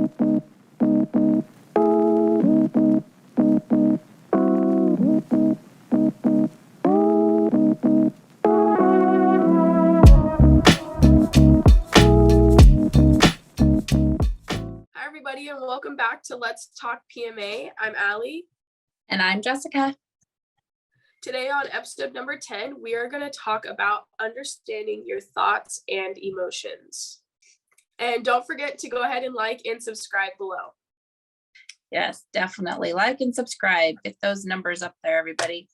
Everybody, and welcome back to Let's Talk PMA. I'm Allie. And I'm Jessica. Today on episode number 10, we are going to talk about understanding your thoughts and emotions. And don't forget to go ahead and like and subscribe below. Yes, definitely. Like and subscribe. Get those numbers up there, everybody.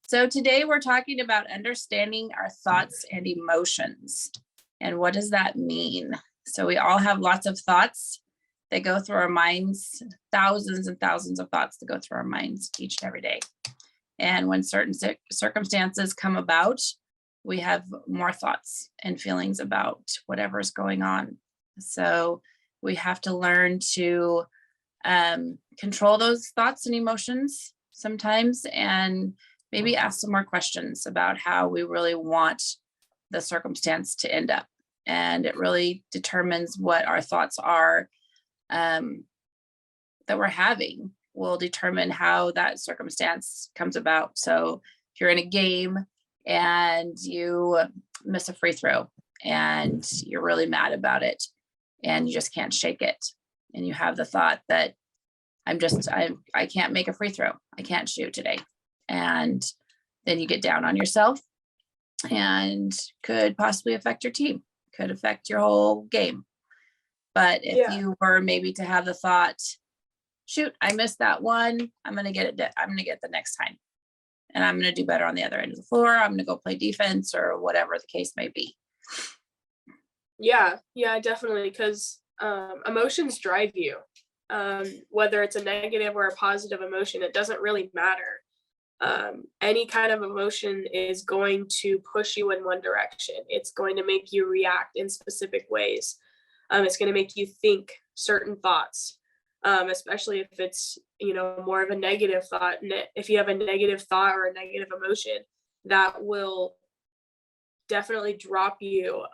So today we're talking about understanding our thoughts and emotions. And what does that mean? So we all have lots of thoughts. They go through our minds, thousands and thousands of thoughts that go through our minds each and every day. And when certain circumstances come about, we have more thoughts and feelings about whatever's going on. So we have to learn to control those thoughts and emotions sometimes, and maybe ask some more questions about how we really want the circumstance to end up. And it really determines what our thoughts are that we're having will determine how that circumstance comes about. So if you're in a game and you miss a free throw and you're really mad about it and you just can't shake it, and you have the thought that I can't make a free throw, I can't shoot today, and then you get down on yourself and could possibly affect your team, could affect your whole game. But if you were maybe to have the thought, shoot, I missed that one, I'm going to get it. I'm going to get it the next time. And I'm going to do better on the other end of the floor. I'm going to go play defense or whatever the case may be. Yeah, definitely. Because emotions drive you. Whether it's a negative or a positive emotion, it doesn't really matter. Any kind of emotion is going to push you in one direction. It's going to make you react in specific ways. It's going to make you think certain thoughts, especially if it's, more of a negative thought. And if you have a negative thought or a negative emotion, that will definitely drop you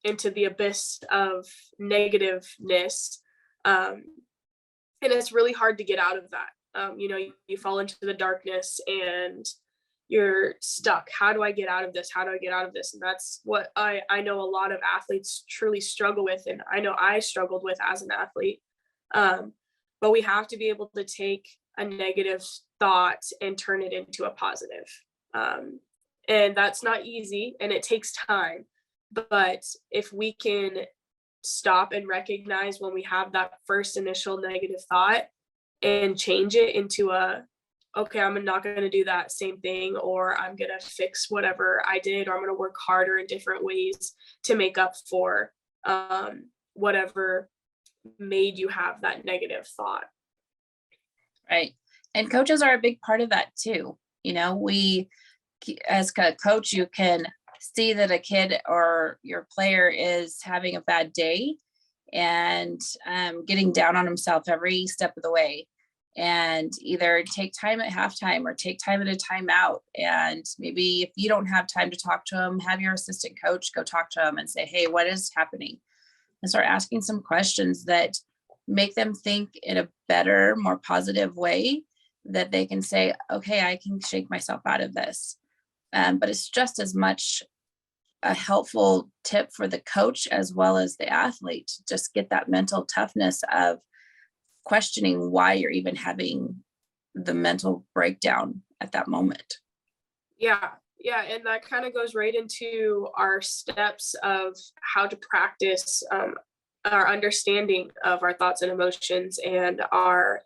into the abyss of negativeness. And it's really hard to get out of that. You fall into the darkness and you're stuck. How do I get out of this? How do I get out of this? And that's what I know a lot of athletes truly struggle with. And I know I struggled with as an athlete. But we have to be able to take a negative thought and turn it into a positive. And that's not easy and it takes time. But if we can stop and recognize when we have that first initial negative thought and change it into okay, I'm not going to do that same thing, or I'm going to fix whatever I did, or I'm going to work harder in different ways to make up for whatever made you have that negative thought. Right. And coaches are a big part of that too. We, as a coach, you can see that a kid or your player is having a bad day and getting down on himself every step of the way. And either take time at halftime or take time at a timeout. And maybe if you don't have time to talk to him, have your assistant coach go talk to him and say, hey, what is happening? And start asking some questions that make them think in a better, more positive way, that they can say, okay, I can shake myself out of this. But it's just as much a helpful tip for the coach as well as the athlete to just get that mental toughness of questioning why you're even having the mental breakdown at that moment. Yeah. And that kind of goes right into our steps of how to practice our understanding of our thoughts and emotions and our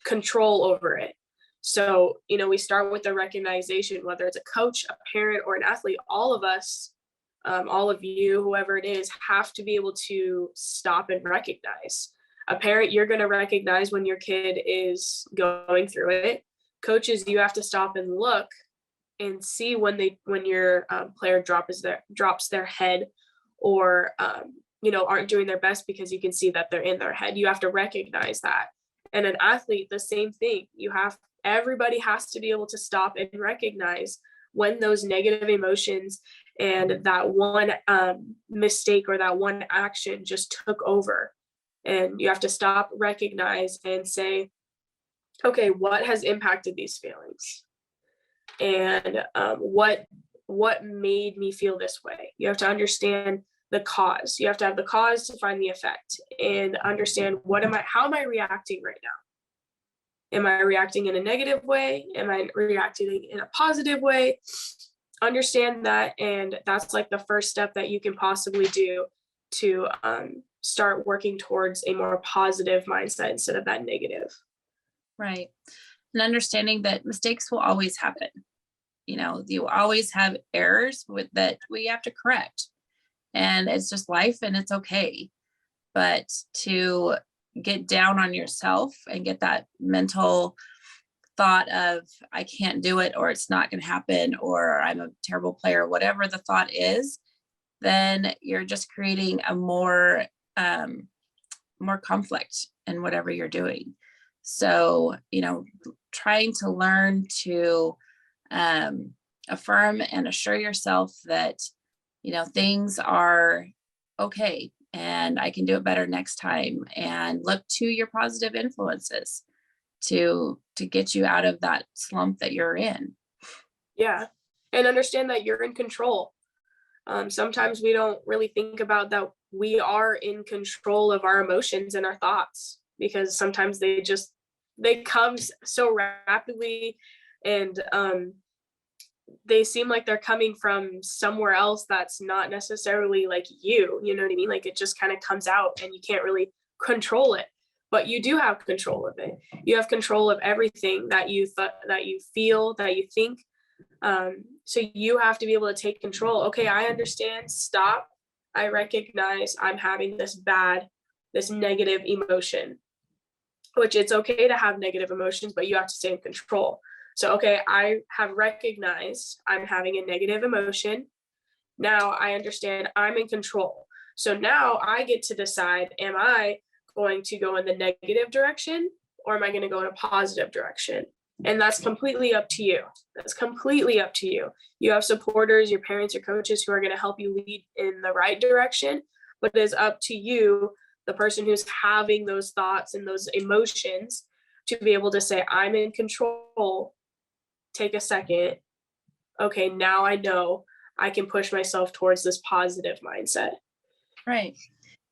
control over it. So, we start with the recognition, whether it's a coach, a parent, or an athlete. All of us, all of you, whoever it is, have to be able to stop and recognize. A parent, you're going to recognize when your kid is going through it. Coaches, you have to stop and look and see when your player drops their head or aren't doing their best, because you can see that they're in their head. You have to recognize that. And an athlete, the same thing. Everybody has to be able to stop and recognize when those negative emotions and that one mistake or that one action just took over. And you have to stop, recognize, and say, okay, what has impacted these feelings? And what made me feel this way? You have to understand the cause. You have to have the cause to find the effect and understand how am I reacting right now? Am I reacting in a negative way? Am I reacting in a positive way? Understand that, and that's like the first step that you can possibly do to start working towards a more positive mindset instead of that negative. Right. And understanding that mistakes will always happen. You always have errors that we have to correct. And it's just life, and it's okay. But to get down on yourself and get that mental thought of I can't do it, or it's not going to happen, or I'm a terrible player, whatever the thought is, then you're just creating a more conflict in whatever you're doing. So, trying to learn to affirm and assure yourself that, things are okay and I can do it better next time, and look to your positive influences to get you out of that slump that you're in. Yeah. And understand that you're in control. Sometimes we don't really think about that we are in control of our emotions and our thoughts, because sometimes they come so rapidly, and they seem like they're coming from somewhere else that's not necessarily like you know what I mean? Like it just kind of comes out and you can't really control it, but you do have control of it. You have control of everything that you feel, that you think. So you have to be able to take control. Okay, I understand. Stop. I recognize I'm having this negative emotion, which it's okay to have negative emotions, but you have to stay in control. So, okay, I have recognized I'm having a negative emotion. Now I understand I'm in control. So now I get to decide, am I going to go in the negative direction, or am I going to go in a positive direction? And that's completely up to you. That's completely up to you. You have supporters, your parents, your coaches who are going to help you lead in the right direction, but it is up to you, the person who's having those thoughts and those emotions, to be able to say, I'm in control. Take a second. Okay, now I know I can push myself towards this positive mindset. Right.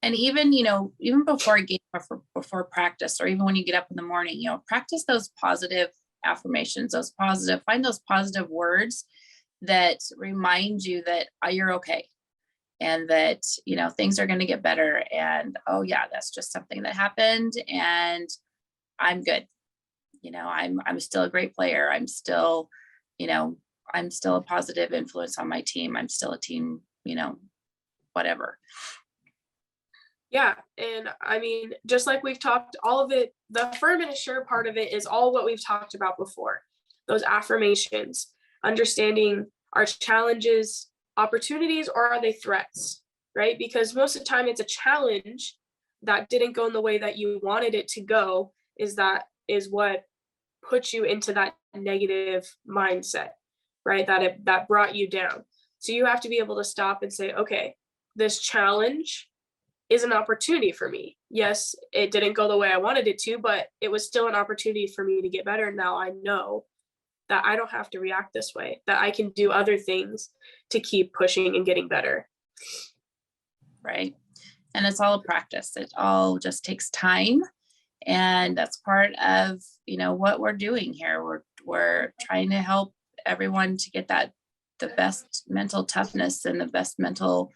And even, even before a game or before practice, or even when you get up in the morning, practice those positive affirmations, find those positive words that remind you that you're okay, and that, things are going to get better. And, oh yeah, that's just something that happened and I'm good. I'm still a great player. I'm still a positive influence on my team. I'm still a team, whatever. Yeah. And I mean, just like we've talked, all of it, the affirm and assure part of it is all what we've talked about before. Those affirmations, understanding our challenges, opportunities, or are they threats, right? Because most of the time it's a challenge that didn't go in the way that you wanted it to go, is what puts you into that negative mindset, right? That brought you down. So you have to be able to stop and say, okay, this challenge is an opportunity for me. Yes, it didn't go the way I wanted it to, but it was still an opportunity for me to get better. Now I know that I don't have to react this way, that I can do other things to keep pushing and getting better. Right. And it's all a practice. It all just takes time. And that's part of, what we're doing here. We're trying to help everyone to get the best mental toughness and the best mental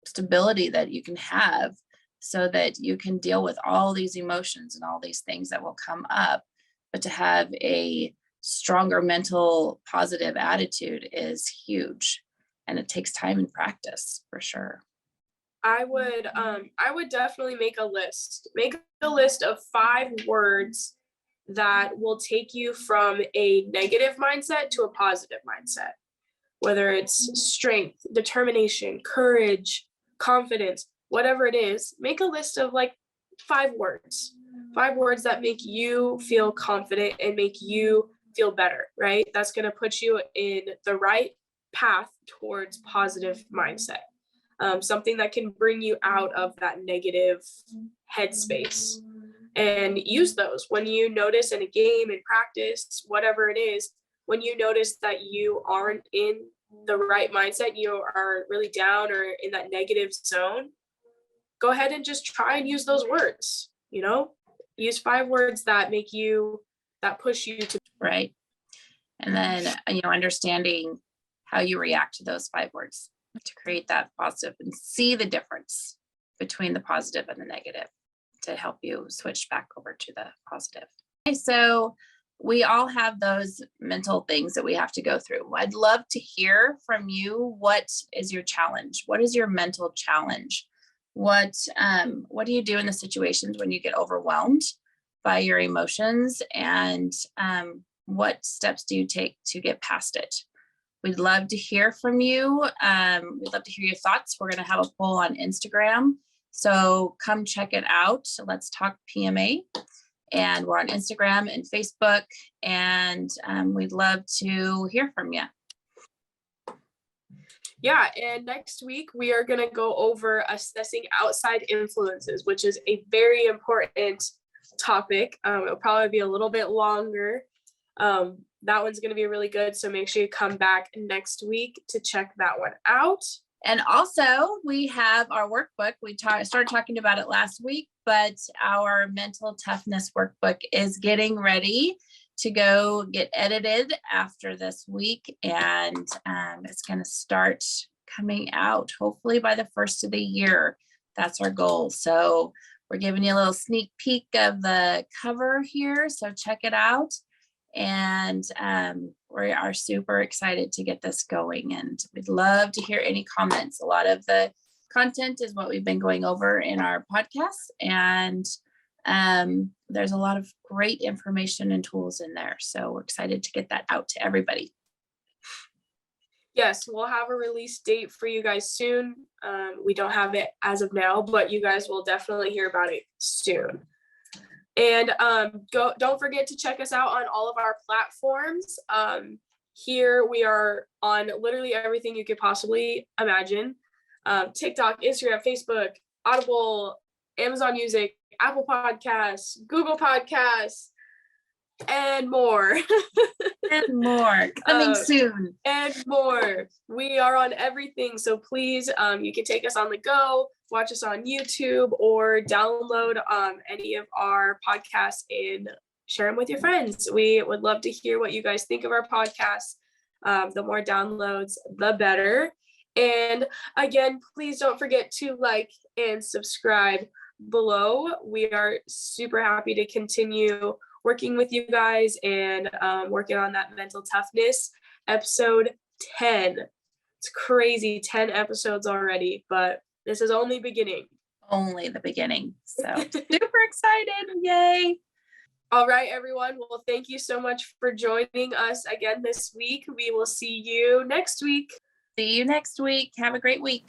stability that you can have, so that you can deal with all these emotions and all these things that will come up. But to have a stronger mental positive attitude is huge, and it takes time and practice for sure. I would definitely make a list. Make a list of 5 words that will take you from a negative mindset to a positive mindset. Whether it's strength, determination, courage, confidence, whatever it is, make a list of like 5 words. 5 words that make you feel confident and make you feel better, right? That's going to put you in the right path towards positive mindset. Something that can bring you out of that negative headspace, and use those when you notice in a game, in practice, whatever it is, when you notice that you aren't in the right mindset, you are really down or in that negative zone, go ahead and just try and use those words, use 5 words that push you to. Right. And then, understanding how you react to those 5 words to create that positive and see the difference between the positive and the negative to help you switch back over to the positive. Okay, so we all have those mental things that we have to go through. I'd love to hear from you. What is your challenge? What is your mental challenge? What do you do in the situations when you get overwhelmed by your emotions, and what steps do you take to get past it? We'd love to hear from you. We'd love to hear your thoughts. We're going to have a poll on Instagram, so come check it out. Let's Talk PMA. And we're on Instagram and Facebook, and we'd love to hear from you. Yeah, and next week we are going to go over assessing outside influences, which is a very important topic. It'll probably be a little bit longer. That one's going to be really good, so make sure you come back next week to check that one out. And also, we have our workbook. We started talking about it last week, but our mental toughness workbook is getting ready to go get edited after this week. And it's going to start coming out hopefully by the first of the year. That's our goal. So we're giving you a little sneak peek of the cover here. So check it out. And we are super excited to get this going, and we'd love to hear any comments. A lot of the content is what we've been going over in our podcast, and there's a lot of great information and tools in there. So we're excited to get that out to everybody. Yes, we'll have a release date for you guys soon. We don't have it as of now, but you guys will definitely hear about it soon. And don't forget to check us out on all of our platforms. Here we are on literally everything you could possibly imagine. TikTok, Instagram, Facebook, Audible, Amazon Music, Apple Podcasts, Google Podcasts, and more. And more coming soon. And more. We are on everything. So please, you can take us on the go, watch us on YouTube, or download any of our podcasts and share them with your friends. We would love to hear what you guys think of our podcast. The more downloads, the better. And again, please don't forget to like and subscribe below. We are super happy to continue working with you guys and working on that mental toughness. Episode 10. It's crazy, 10 episodes already, but this is only beginning. Only the beginning. So super excited. Yay. All right, everyone. Well, thank you so much for joining us again this week. We will see you next week. See you next week. Have a great week.